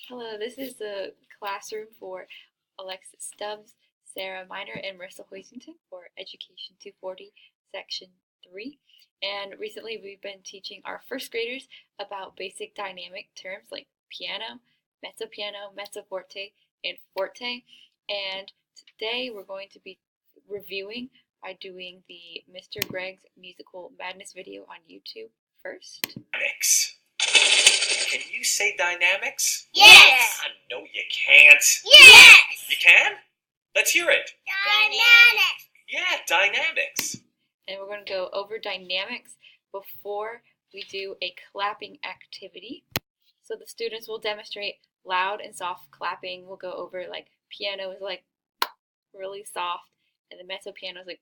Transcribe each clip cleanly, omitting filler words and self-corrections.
Hello, this is the classroom for Alexis Stubbs, Sarah Miner, and Marissa Hoisington for Education 240, Section 3. And recently we've been teaching our first graders about basic dynamic terms like piano, mezzo piano, mezzo forte, and forte. And today we're going to be reviewing by doing the Mr. Greg's Musical Madness video on YouTube first. Dynamics. Can you say dynamics? Yes! No, you can't. Yes! You can? Let's hear it. Dynamics! Yeah, dynamics. And we're going to go over dynamics before we do a clapping activity. So the students will demonstrate loud and soft clapping. We'll go over like piano is like really soft, and the mezzo piano is like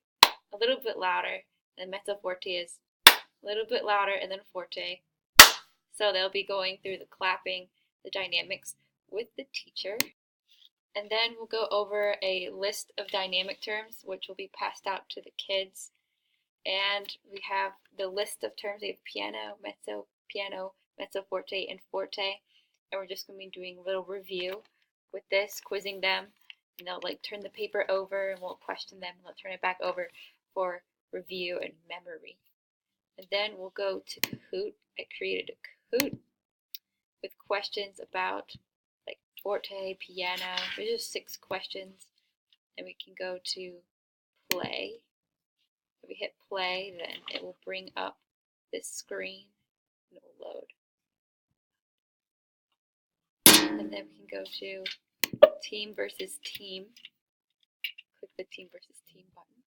a little bit louder, and mezzo forte is a little bit louder, and then forte. So they'll be going through the clapping, the dynamics with the teacher. And then we'll go over a list of dynamic terms, which will be passed out to the kids. And we have the list of terms. We have piano, mezzo forte, and forte. And we're just going to be doing a little review with this, quizzing them. And they'll like turn the paper over, and we'll question them, and they'll turn it back over for review and memory. And then we'll go to Kahoot. I created a Kahoot with questions about like forte, piano. There's just 6 questions. And we can go to play. If we hit play, then it will bring up this screen and it will load. And then we can go to team versus team. Click the team versus team button.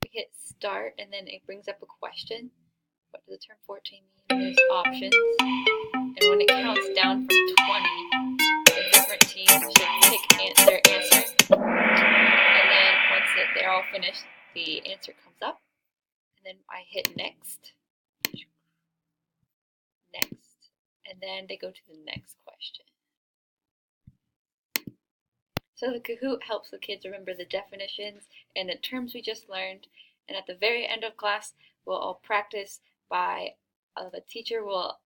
We hit start, and then it brings up a question. What does the term forte mean? There's options. And when it counts down from 20, the different teams should pick their answer. And then once they're all finished, the answer comes up. And then I hit next. Next. And then they go to the next question. So the Kahoot helps the kids remember the definitions and the terms we just learned. And at the very end of class, we'll all practice by the teacher will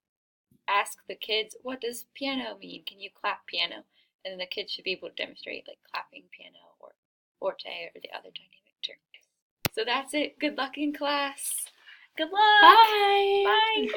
ask the kids, what does piano mean? Can you clap piano? And then the kids should be able to demonstrate like clapping piano or forte or the other dynamic terms. So that's it. Good luck in class. Good luck. Bye! Bye.